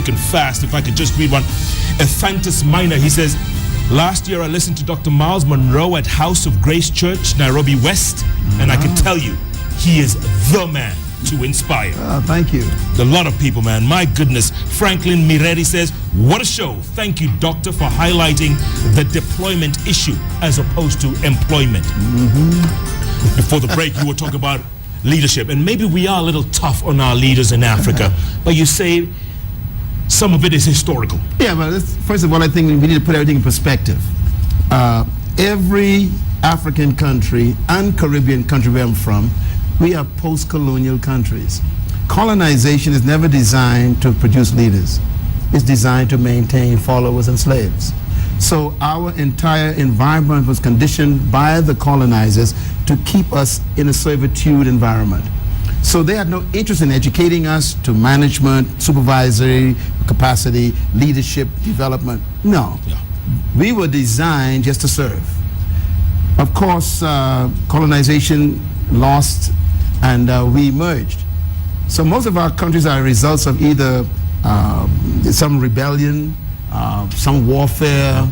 quick and fast. If I could just read one. Ephantus Minor, he says, last year I listened to Dr. Myles Munroe at House of Grace Church, Nairobi West, and I can tell you, he is the man to inspire. Thank you. A lot of people, man. My goodness. Franklin Mireri says, what a show. Thank you, doctor, for highlighting the deployment issue as opposed to employment. Before the break, you were talking about leadership, and maybe we are a little tough on our leaders in Africa, but you say some of it is historical. Yeah, but first of all, I think we need to put everything in perspective. Every African country and Caribbean country where I'm from, we are post-colonial countries. Colonization is never designed to produce leaders. It's designed to maintain followers and slaves. So our entire environment was conditioned by the colonizers to keep us in a servitude environment. So they had no interest in educating us to management, supervisory capacity, leadership, development. No. Yeah. We were designed just to serve. Of course, colonization lost and we emerged. So most of our countries are results of either some rebellion, some warfare,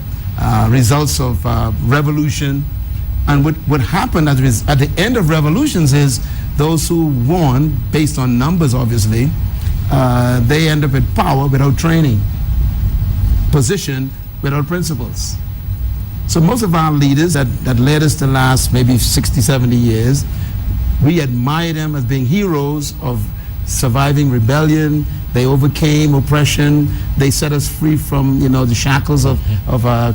results of revolution. And what happened at the end of revolutions is those who won, based on numbers obviously, they end up with power without training, position without principles. So most of our leaders that led us to last maybe 60, 70 years, we admire them as being heroes of surviving rebellion. They overcame oppression. They set us free from, the shackles of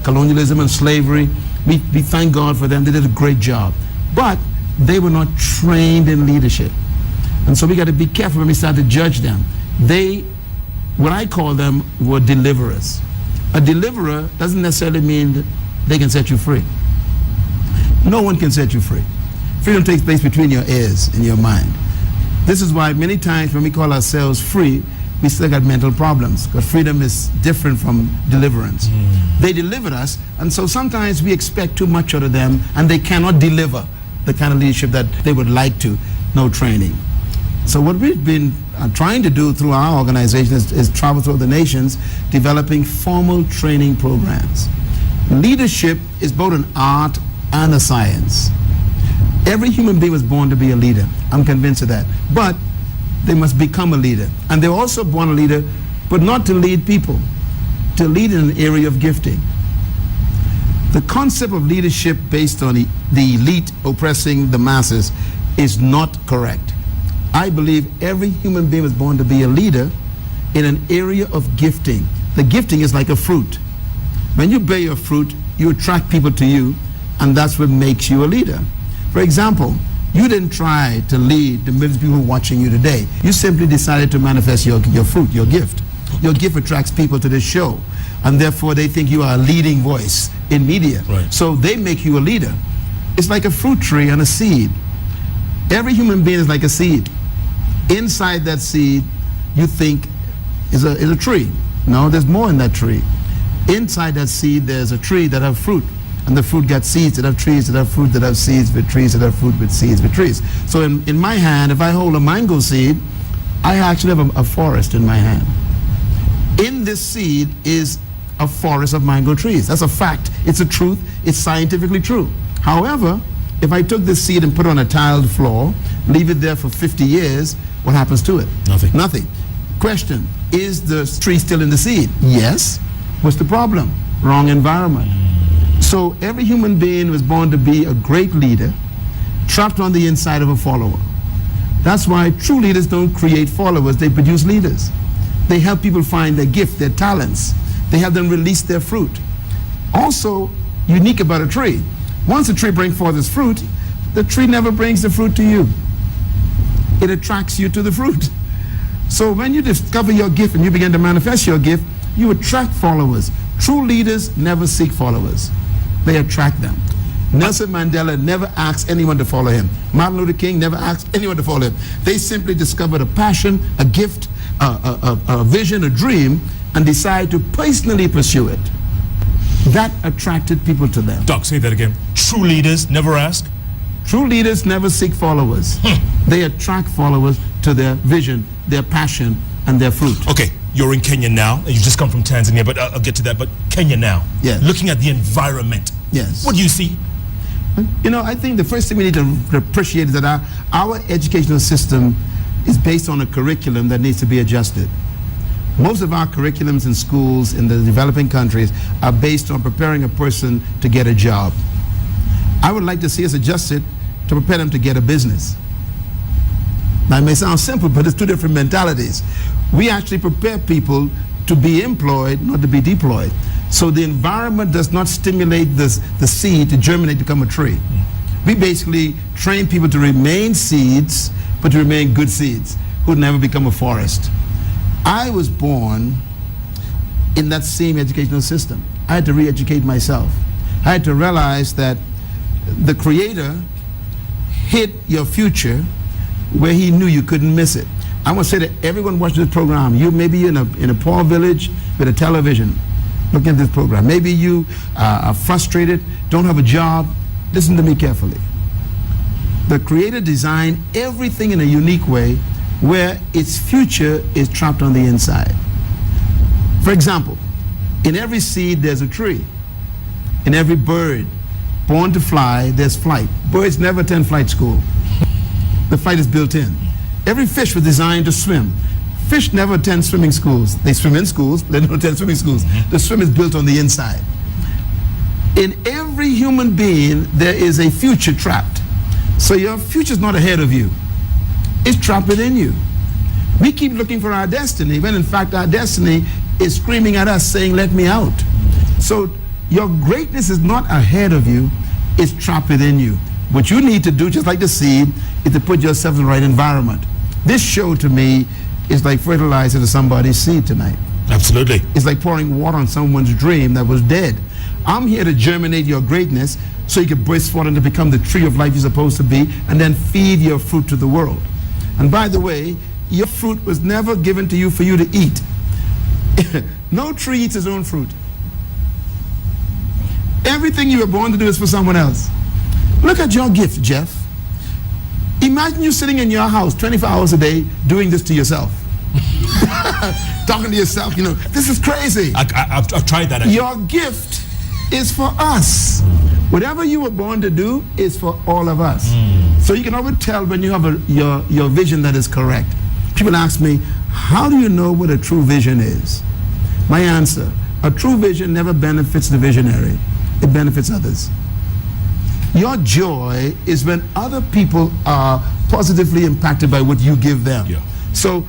colonialism and slavery. We thank God for them. They did a great job. But they were not trained in leadership. And so we got to be careful when we start to judge them. They, what I call them, were deliverers. A deliverer doesn't necessarily mean that they can set you free. No one can set you free. Freedom takes place between your ears and your mind. This is why many times when we call ourselves free, we still got mental problems, because freedom is different from deliverance. They delivered us, and so sometimes we expect too much out of them, and they cannot deliver the kind of leadership that they would like to, no training. So what we've been trying to do through our organization is travel through the nations, developing formal training programs. Leadership is both an art and a science. Every human being was born to be a leader. I'm convinced of that. But they must become a leader. And they're also born a leader, but not to lead people, to lead in an area of gifting. The concept of leadership based on the elite oppressing the masses is not correct. I believe every human being was born to be a leader in an area of gifting. The gifting is like a fruit. When you bear your fruit, you attract people to you, and that's what makes you a leader. For example, you didn't try to lead the millions of people watching you today. You simply decided to manifest your fruit, your gift. Your gift attracts people to this show, and therefore they think you are a leading voice in media. Right. So they make you a leader. It's like a fruit tree and a seed. Every human being is like a seed. Inside that seed, you think is a tree. No, there's more in that tree. Inside that seed, there's a tree that have fruit. And the fruit got seeds that have trees that have fruit that have seeds with trees that have fruit with seeds with trees. So in my hand, if I hold a mango seed, I actually have a forest in my hand. In this seed is a forest of mango trees. That's a fact. It's a truth. It's scientifically true. However, if I took this seed and put it on a tiled floor, leave it there for 50 years, what happens to it? Nothing. Nothing. Question, is the tree still in the seed? Yes. What's the problem? Wrong environment. So every human being was born to be a great leader, trapped on the inside of a follower. That's why true leaders don't create followers, they produce leaders. They help people find their gift, their talents. They help them release their fruit. Also, unique about a tree, once a tree brings forth its fruit, the tree never brings the fruit to you. It attracts you to the fruit. So when you discover your gift and you begin to manifest your gift, you attract followers. True leaders never seek followers. They attract them. Nelson Mandela never asked anyone to follow him. Martin Luther King never asked anyone to follow him. They simply discovered a passion, a gift, a vision, a dream, and decided to personally pursue it. That attracted people to them. Doc, say that again. True leaders never ask? True leaders never seek followers. They attract followers to their vision, their passion, and their fruit. Okay, you're in Kenya now, and you just come from Tanzania, but I'll get to that. But Kenya now, looking at the environment, what do you see? I think the first thing we need to appreciate is that our educational system is based on a curriculum that needs to be adjusted. Most of our curriculums in schools in the developing countries are based on preparing a person to get a job. I would like to see us adjust it to prepare them to get a business. Now, it may sound simple, but it's two different mentalities. We actually prepare people to be employed, not to be deployed. So the environment does not stimulate the seed to germinate, to become a tree. We basically train people to remain seeds, but to remain good seeds, who never become a forest. I was born in that same educational system. I had to re-educate myself. I had to realize that the Creator hid your future where He knew you couldn't miss it. I want to say to everyone watching this program, you maybe you're in a poor village with a television, looking at this program. Maybe you are frustrated, don't have a job. Listen to me carefully. The Creator designed everything in a unique way where its future is trapped on the inside. For example, in every seed there's a tree. In every bird born to fly, there's flight. Birds never attend flight school. The flight is built in. Every fish was designed to swim. Fish never attend swimming schools. They swim in schools, but they don't attend swimming schools. The swim is built on the inside. In every human being, there is a future trapped. So your future is not ahead of you. It's trapped within you. We keep looking for our destiny, when in fact our destiny is screaming at us saying, let me out. So your greatness is not ahead of you, it's trapped within you. What you need to do, just like the seed, is to put yourself in the right environment. This show to me is like fertilizer to somebody's seed tonight. Absolutely. It's like pouring water on someone's dream that was dead. I'm here to germinate your greatness so you can burst forth and to become the tree of life you're supposed to be, and then feed your fruit to the world. And by the way, your fruit was never given to you for you to eat. No tree eats its own fruit. Everything you were born to do is for someone else. Look at your gift, Jeff. Imagine you sitting in your house 24 hours a day doing this to yourself. Talking to yourself, this is crazy. I've tried that. Actually. Your gift is for us. Whatever you were born to do is for all of us. So you can always tell when you have your vision that is correct. People ask me, how do you know what a true vision is? My answer, a true vision never benefits the visionary. It benefits others. Your joy is when other people are positively impacted by what you give them. Yeah. So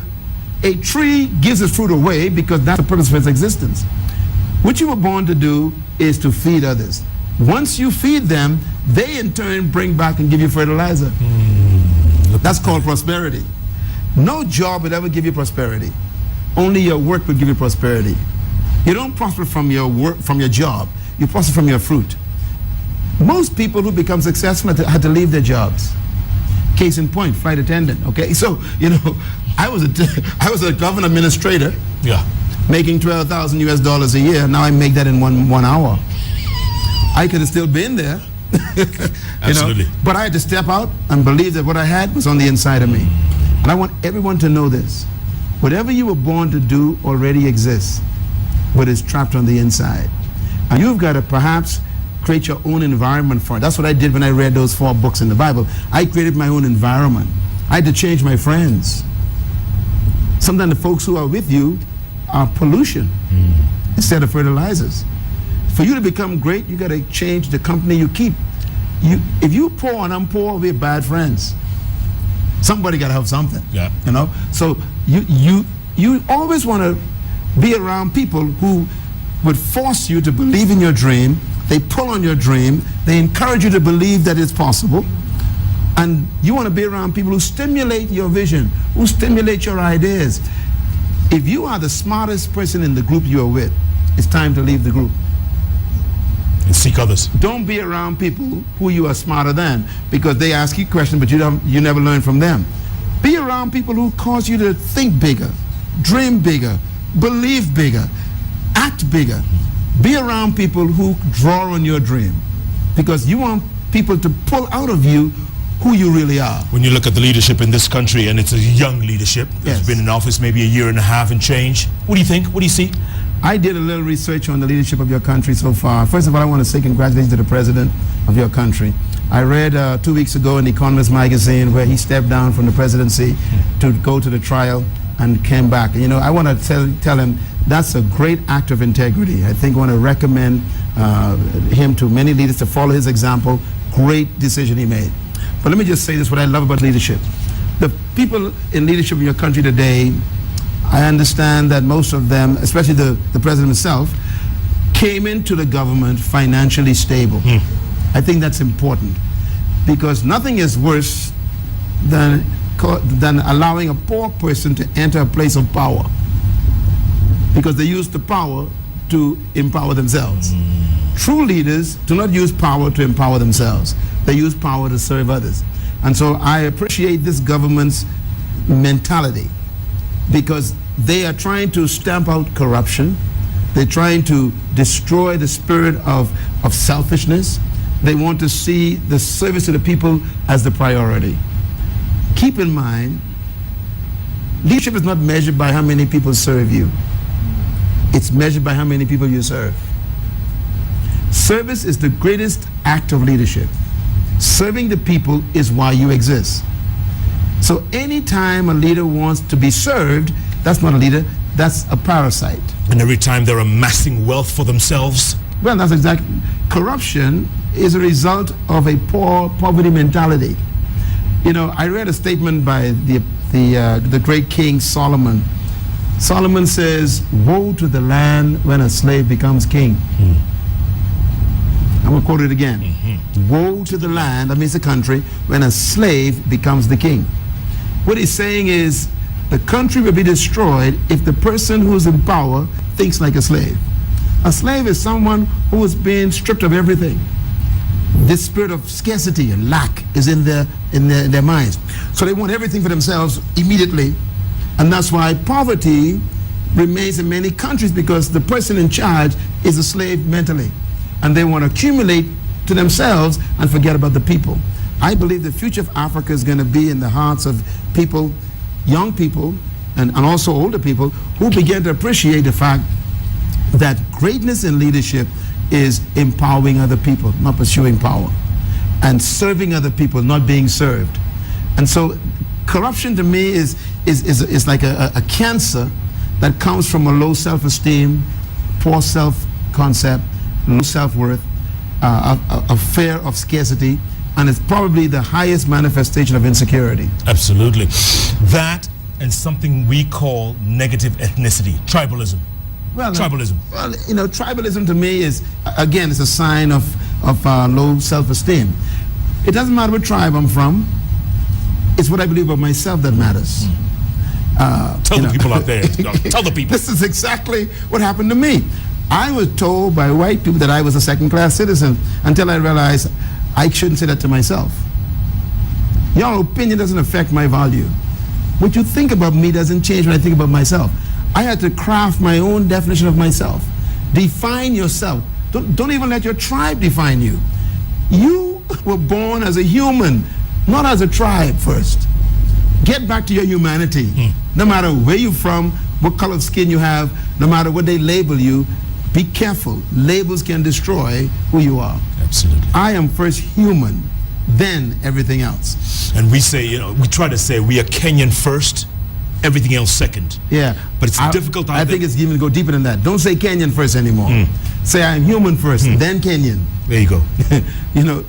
a tree gives its fruit away because that's the purpose of its existence. What you were born to do is to feed others. Once you feed them, they in turn bring back and give you fertilizer. That's called prosperity. No job would ever give you prosperity. Only your work would give you prosperity. You don't prosper from your work, from your job. You prosper from your fruit. Most people who become successful had to leave their jobs. Case in point, flight attendant. Okay, so I was a government administrator. Yeah. Making $12,000 US a year. Now I make that in one hour. I could have still been there. Absolutely. But I had to step out and believe that what I had was on the inside of me. And I want everyone to know this. Whatever you were born to do already exists, but it's trapped on the inside. And you've got to perhaps create your own environment for it. That's what I did when I read those 4 books in the Bible. I created my own environment. I had to change my friends. Sometimes the folks who are with you are pollution instead of fertilizers. For you to become great, you got to change the company you keep. If you're poor and I'm poor, we're bad friends. Somebody got to have something. Yeah. So you always want to be around people who would force you to believe in your dream. They pull on your dream. They encourage you to believe that it's possible. And you want to be around people who stimulate your vision, who stimulate your ideas. If you are the smartest person in the group you are with, it's time to leave the group. And seek others. Don't be around people who you are smarter than, because they ask you questions but you never learn from them. Be around people who cause you to think bigger, dream bigger, believe bigger, act bigger. Be around people who draw on your dream, because you want people to pull out of you who you really are. When you look at the leadership in this country, and it's a young leadership that's Yes. been in office maybe a year and a half and change, what do you think? What do you see? I did a little research on the leadership of your country so far. First of all, I want to say congratulations to the president of your country. I read 2 weeks ago in the Economist magazine where he stepped down from the presidency to go to the trial and came back. You know, I want to tell him that's a great act of integrity. I think I want to recommend him to many leaders to follow his example. Great decision he made. But let me just say this, what I love about leadership. The people in leadership in your country today, I understand that most of them, especially the president himself, came into the government financially stable. I think that's important because nothing is worse than allowing a poor person to enter a place of power because they use the power to empower themselves. True leaders do not use power to empower themselves. They use power to serve others. And so I appreciate this government's mentality because they are trying to stamp out corruption. They're trying to destroy the spirit of selfishness. They want to see the service to the people as the priority. Keep in mind, leadership is not measured by how many people serve you. It's measured by how many people you serve. Service is the greatest act of leadership. Serving the people is why you exist. So anytime a leader wants to be served, that's not a leader, that's a parasite. And every time they're amassing wealth for themselves. Well, that's exactly. Corruption is a result of a poverty mentality. You know, I read a statement by the great King Solomon. Solomon says, "Woe to the land when a slave becomes king." I'm going to quote it again. Woe to the land, that means the country, when a slave becomes the king. What he's saying is the country will be destroyed if the person who's in power thinks like a slave. A slave is someone who is being stripped of everything. This spirit of scarcity and lack is in their minds. So they want everything for themselves immediately. And that's why poverty remains in many countries because the person in charge is a slave mentally. And they want to accumulate to themselves and forget about the people. I believe the future of Africa is going to be in the hearts of people, young people, and also older people who begin to appreciate the fact that greatness in leadership is empowering other people, not pursuing power, and serving other people, not being served. And so corruption to me is like a cancer that comes from a low self-esteem, poor self-concept, low self-worth, a fear of scarcity, and it's probably the highest manifestation of insecurity. Absolutely. That and something we call negative ethnicity, tribalism. Well, tribalism. Well, you know, tribalism to me is, again, it's a sign of low self-esteem. It doesn't matter what tribe I'm from. It's what I believe about myself that matters. Tell the people out there. Tell the people. This is exactly what happened to me. I was told by white people that I was a second-class citizen until I realized I shouldn't say that to myself. Your opinion doesn't affect my value. What you think about me doesn't change when I think about myself. I had to craft my own definition of myself. Define yourself. Don't even let your tribe define you. You were born as a human, not as a tribe first. Get back to your humanity. No matter where you're from, what color of skin you have, no matter what they label you, be careful. Labels can destroy who you are. Absolutely. I am first human, then everything else. And we say, you know, we try to say we are Kenyan first, everything else second. Yeah. But it's difficult. I think it's even go deeper than that. Don't say Kenyan first anymore. Say I'm human first, then Kenyan. There you go. You know,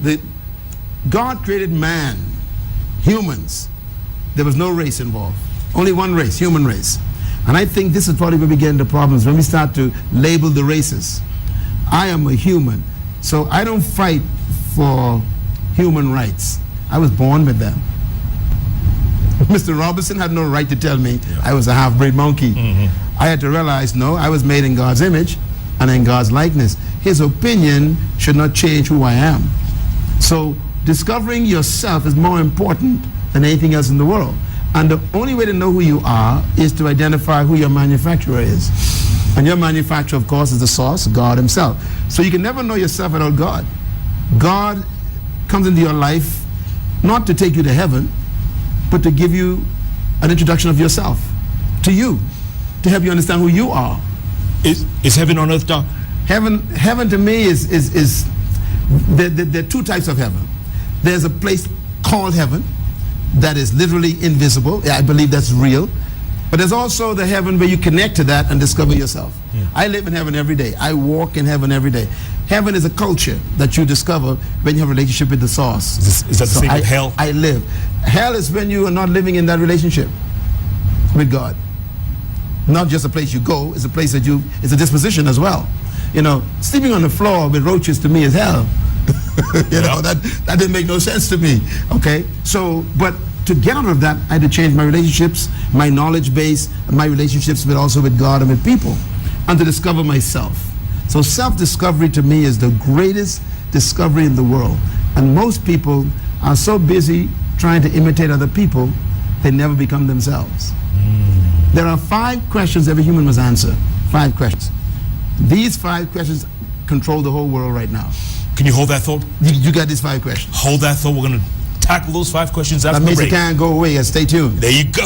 God created man, humans. There was no race involved. Only one race, human race. And I think this is probably where we get into problems, when we start to label the races. I am a human, so I don't fight for human rights. I was born with them. Mr. Robinson had no right to tell me I was a half-breed monkey. I had to realize, no, I was made in God's image and in God's likeness. His opinion should not change who I am. So discovering yourself is more important than anything else in the world. And the only way to know who you are is to identify who your manufacturer is. And your manufacturer, of course, is the source, God himself. So you can never know yourself without God. God comes into your life not to take you to heaven, but to give you an introduction of yourself, to you, to help you understand who you are. Is heaven on earth, Doc? Heaven to me is there are two types of heaven. There's a place called heaven that is literally invisible. I believe that's real. But there's also the heaven where you connect to that and discover yourself. Yeah. I live in heaven every day. I walk in heaven every day. Heaven is a culture that you discover when you have a relationship with the source. Is that the same with hell? I live. Hell is when you are not living in that relationship with God. Not just a place you go, it's a place that it's a disposition as well. You know, sleeping on the floor with roaches to me is hell. You know, that didn't make no sense to me. Okay? So, but to get out of that, I had to change my relationships, my knowledge base, my relationships also with God and with people, and to discover myself. So self-discovery to me is the greatest discovery in the world. And most people are so busy trying to imitate other people, they never become themselves. There are 5 questions every human must answer. 5 questions. These 5 questions control the whole world right now. Can you hold that thought? You got these 5 questions. Hold that thought. We're going to tackle those 5 questions after the break. That means it can't go away. Stay tuned. There you go.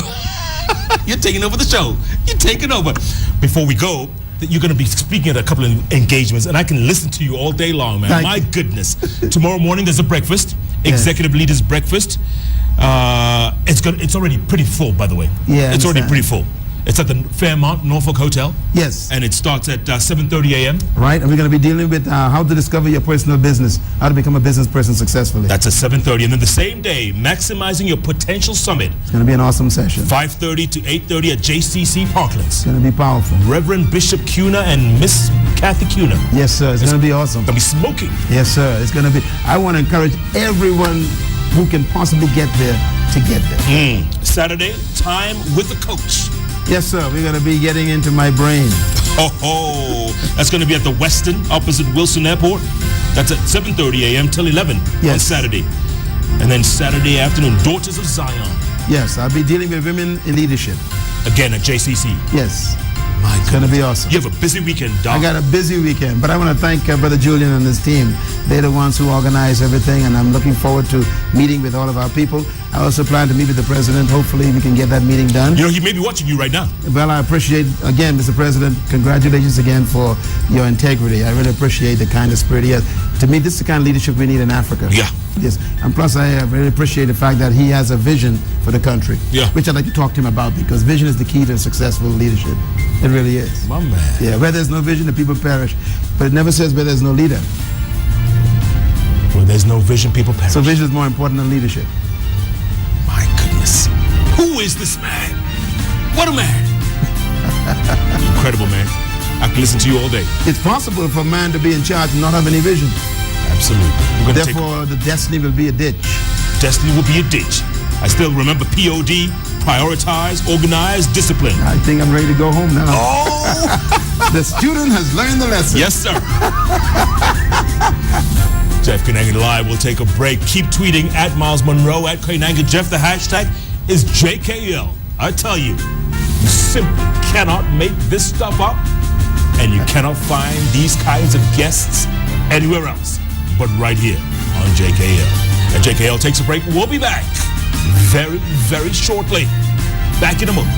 You're taking over the show. You're taking over. Before we go, you're going to be speaking at a couple of engagements, and I can listen to you all day long, man. My goodness. Tomorrow morning, there's a breakfast, executive leaders breakfast. It's already pretty full, by the way. Yeah, it's already pretty full. It's at the Fairmont Norfolk Hotel. Yes. And it starts at 7:30 a.m. Right, and we're going to be dealing with how to discover your personal business, how to become a business person successfully. That's at 7:30. And then the same day, Maximizing Your Potential Summit. It's going to be an awesome session. 5:30 to 8:30 at JCC Parklands. It's going to be powerful. Reverend Bishop Cuna and Miss Kathy Cuna. Yes, sir. It's going to be awesome. It's going to be smoking. Yes, sir. It's going to be. I want to encourage everyone who can possibly get there to get there. Saturday, time with the coach. Yes, sir. We're going to be getting into my brain. That's going to be at the Westin, opposite Wilson Airport. That's at 7:30 a.m. till 11 on Saturday. And then Saturday afternoon, Daughters of Zion. Yes, I'll be dealing with women in leadership. Again at JCC. Yes. My goodness. It's going to be awesome. You have a busy weekend, Doc. I got a busy weekend, but I want to thank Brother Julian and his team. They're the ones who organize everything, and I'm looking forward to meeting with all of our people. I also plan to meet with the president. Hopefully, we can get that meeting done. You know, he may be watching you right now. Well, I appreciate, again, Mr. President, congratulations again for your integrity. I really appreciate the kind of spirit he has. To me, this is the kind of leadership we need in Africa. Yeah. Yes, and plus I really appreciate the fact that he has a vision for the country, which I'd like to talk to him about, because vision is the key to successful leadership. It really is. My man. Yeah, where there's no vision, the people perish. But it never says where there's no leader. Where there's no vision, people perish. So vision is more important than leadership. My goodness. Who is this man? What a man. Incredible, man. I can listen to you all day. It's possible for a man to be in charge and not have any vision. Absolutely. Therefore, the destiny will be a ditch. Destiny will be a ditch. I still remember POD, prioritize, organize, discipline. I think I'm ready to go home now. Oh! The student has learned the lesson. Yes, sir. Jeff Koinange Live will take a break. Keep tweeting at Myles Munroe, at Koinange Jeff. The hashtag is JKL. I tell you, you simply cannot make this stuff up, and you cannot find these kinds of guests anywhere else but right here on JKL. And JKL takes a break. We'll be back very, very shortly. Back in a moment.